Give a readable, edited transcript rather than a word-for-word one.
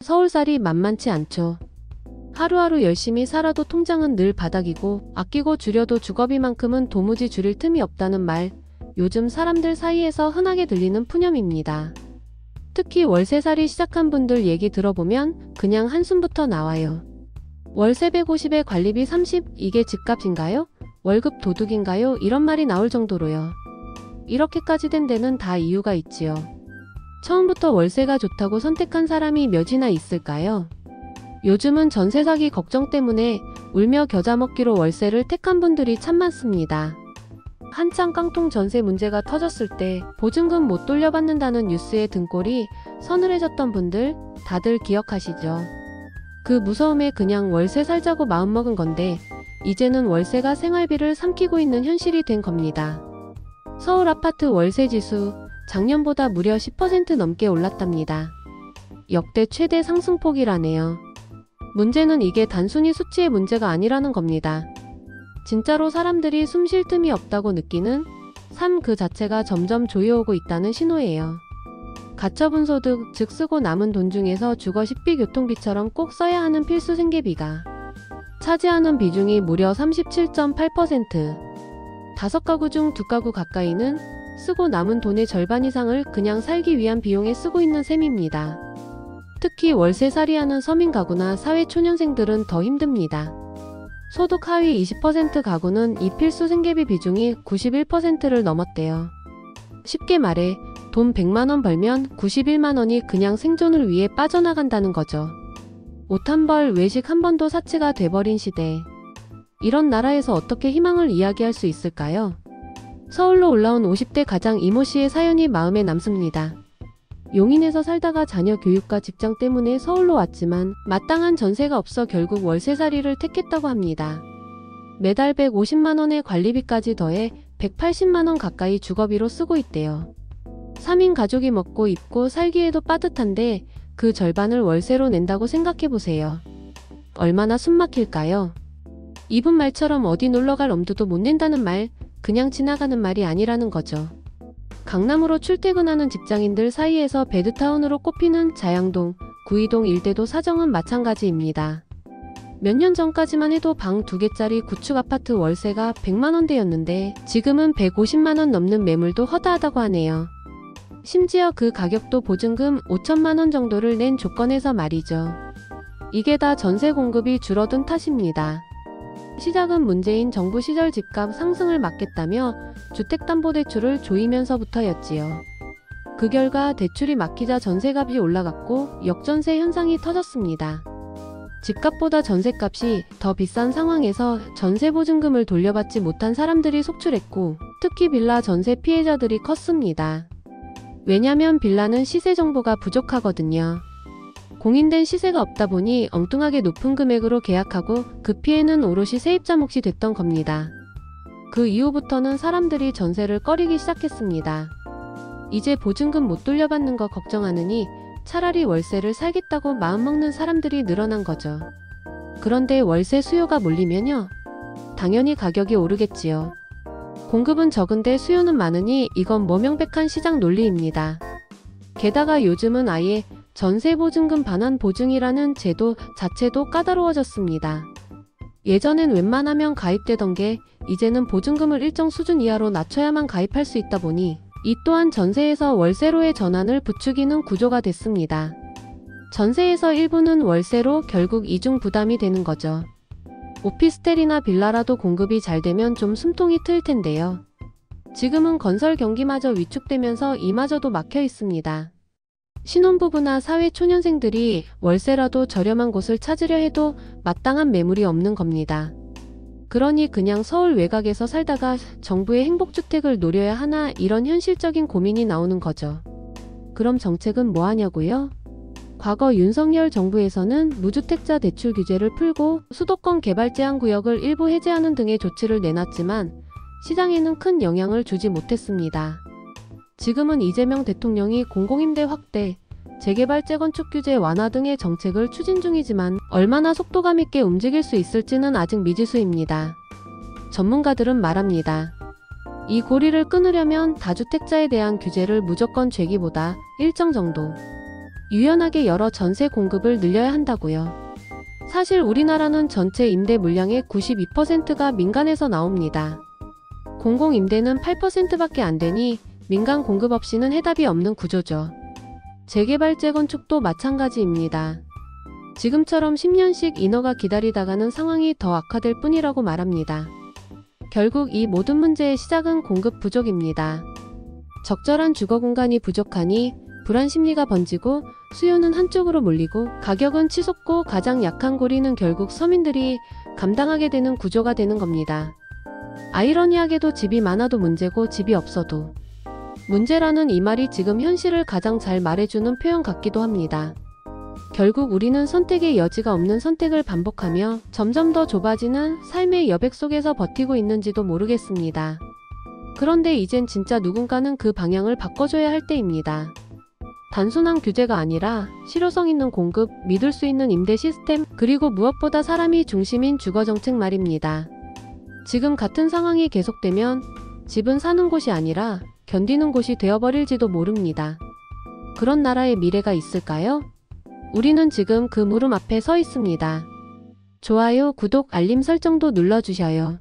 서울살이 만만치 않죠. 하루하루 열심히 살아도 통장은 늘 바닥이고 아끼고 줄여도 주거비만큼은 도무지 줄일 틈이 없다는 말, 요즘 사람들 사이에서 흔하게 들리는 푸념입니다. 특히 월세살이 시작한 분들 얘기 들어보면 그냥 한숨부터 나와요. 월세 150에 관리비 30, 이게 집값인가요? 월급 도둑인가요? 이런 말이 나올 정도로요. 이렇게까지 된 데는 다 이유가 있지요. 처음부터 월세가 좋다고 선택한 사람이 몇이나 있을까요? 요즘은 전세 사기 걱정 때문에 울며 겨자 먹기로 월세를 택한 분들이 참 많습니다. 한창 깡통 전세 문제가 터졌을 때 보증금 못 돌려받는다는 뉴스의 등골이 서늘해졌던 분들 다들 기억하시죠? 그 무서움에 그냥 월세 살자고 마음먹은 건데 이제는 월세가 생활비를 삼키고 있는 현실이 된 겁니다. 서울 아파트 월세 지수 작년보다 무려 10% 넘게 올랐답니다. 역대 최대 상승폭이라네요. 문제는 이게 단순히 수치의 문제가 아니라는 겁니다. 진짜로 사람들이 숨 쉴 틈이 없다고 느끼는 삶 그 자체가 점점 조여오고 있다는 신호예요. 가처분 소득, 즉 쓰고 남은 돈 중에서 주거 식비 교통비처럼 꼭 써야 하는 필수 생계비가 차지하는 비중이 무려 37.8%. 5가구 중 2가구 가까이는 쓰고 남은 돈의 절반 이상을 그냥 살기 위한 비용에 쓰고 있는 셈입니다. 특히 월세살이하는 서민 가구나 사회초년생들은 더 힘듭니다. 소득 하위 20% 가구는 이 필수 생계비 비중이 91%를 넘었대요. 쉽게 말해 돈 100만원 벌면 91만원이 그냥 생존을 위해 빠져나간다는 거죠. 옷 한 벌, 외식 한 번도 사치가 돼버린 시대. 이런 나라에서 어떻게 희망을 이야기할 수 있을까요? 서울로 올라온 50대 가장 이모 씨의 사연이 마음에 남습니다. 용인에서 살다가 자녀 교육과 직장 때문에 서울로 왔지만 마땅한 전세가 없어 결국 월세살이를 택했다고 합니다. 매달 150만원의 관리비까지 더해 180만원 가까이 주거비로 쓰고 있대요. 3인 가족이 먹고 입고 살기에도 빠듯한데 그 절반을 월세로 낸다고 생각해보세요. 얼마나 숨막힐까요? 이분 말처럼 어디 놀러갈 엄두도 못 낸다는 말, 그냥 지나가는 말이 아니라는 거죠. 강남으로 출퇴근하는 직장인들 사이에서 베드타운으로 꼽히는 자양동, 구이동 일대도 사정은 마찬가지입니다. 몇 년 전까지만 해도 방 2개짜리 구축 아파트 월세가 100만원대였는데 지금은 150만원 넘는 매물도 허다하다고 하네요. 심지어 그 가격도 보증금 5천만원 정도를 낸 조건에서 말이죠. 이게 다 전세 공급이 줄어든 탓입니다. 시작은 문재인 정부 시절 집값 상승을 막겠다며 주택담보대출을 조이면서부터였지요. 그 결과 대출이 막히자 전세값이 올라갔고 역전세 현상이 터졌습니다. 집값보다 전세값이 더 비싼 상황에서 전세보증금을 돌려받지 못한 사람들이 속출했고 특히 빌라 전세 피해자들이 컸습니다. 왜냐면 빌라는 시세 정보가 부족하거든요. 공인된 시세가 없다 보니 엉뚱하게 높은 금액으로 계약하고 그 피해는 오롯이 세입자 몫이 됐던 겁니다. 그 이후부터는 사람들이 전세를 꺼리기 시작했습니다. 이제 보증금 못 돌려받는 거 걱정하느니 차라리 월세를 살겠다고 마음먹는 사람들이 늘어난 거죠. 그런데 월세 수요가 몰리면요. 당연히 가격이 오르겠지요. 공급은 적은데 수요는 많으니 이건 명백한 시장 논리입니다. 게다가 요즘은 아예 전세보증금 반환 보증이라는 제도 자체도 까다로워졌습니다. 예전엔 웬만하면 가입되던 게 이제는 보증금을 일정 수준 이하로 낮춰야만 가입할 수 있다 보니 이 또한 전세에서 월세로의 전환을 부추기는 구조가 됐습니다. 전세에서 일부는 월세로 결국 이중 부담이 되는 거죠. 오피스텔이나 빌라라도 공급이 잘 되면 좀 숨통이 트일 텐데요. 지금은 건설 경기마저 위축되면서 이마저도 막혀 있습니다. 신혼부부나 사회초년생들이 월세라도 저렴한 곳을 찾으려 해도 마땅한 매물이 없는 겁니다. 그러니 그냥 서울 외곽에서 살다가 정부의 행복주택을 노려야 하나 이런 현실적인 고민이 나오는 거죠. 그럼 정책은 뭐 하냐고요? 과거 윤석열 정부에서는 무주택자 대출 규제를 풀고 수도권 개발 제한 구역을 일부 해제하는 등의 조치를 내놨지만 시장에는 큰 영향을 주지 못했습니다. 지금은 이재명 대통령이 공공임대 확대, 재개발 재건축 규제 완화 등의 정책을 추진 중이지만 얼마나 속도감 있게 움직일 수 있을지는 아직 미지수입니다. 전문가들은 말합니다. 이 고리를 끊으려면 다주택자에 대한 규제를 무조건 죄기보다 일정 정도 유연하게 여러 전세 공급을 늘려야 한다고요. 사실 우리나라는 전체 임대 물량의 92%가 민간에서 나옵니다. 공공임대는 8%밖에 안 되니 민간 공급 없이는 해답이 없는 구조죠. 재개발 재건축도 마찬가지입니다. 지금처럼 10년씩 인허가 기다리다가는 상황이 더 악화될 뿐이라고 말합니다. 결국 이 모든 문제의 시작은 공급 부족입니다. 적절한 주거 공간이 부족하니 불안 심리가 번지고 수요는 한쪽으로 몰리고 가격은 치솟고 가장 약한 고리는 결국 서민들이 감당하게 되는 구조가 되는 겁니다. 아이러니하게도 집이 많아도 문제고 집이 없어도 문제라는 이 말이 지금 현실을 가장 잘 말해주는 표현 같기도 합니다. 결국 우리는 선택의 여지가 없는 선택을 반복하며 점점 더 좁아지는 삶의 여백 속에서 버티고 있는지도 모르겠습니다. 그런데 이젠 진짜 누군가는 그 방향을 바꿔줘야 할 때입니다. 단순한 규제가 아니라 실효성 있는 공급, 믿을 수 있는 임대 시스템, 그리고 무엇보다 사람이 중심인 주거정책 말입니다. 지금 같은 상황이 계속되면 집은 사는 곳이 아니라 견디는 곳이 되어버릴지도 모릅니다. 그런 나라의 미래가 있을까요? 우리는 지금 그 물음 앞에 서 있습니다. 좋아요, 구독, 알림 설정도 눌러주셔요.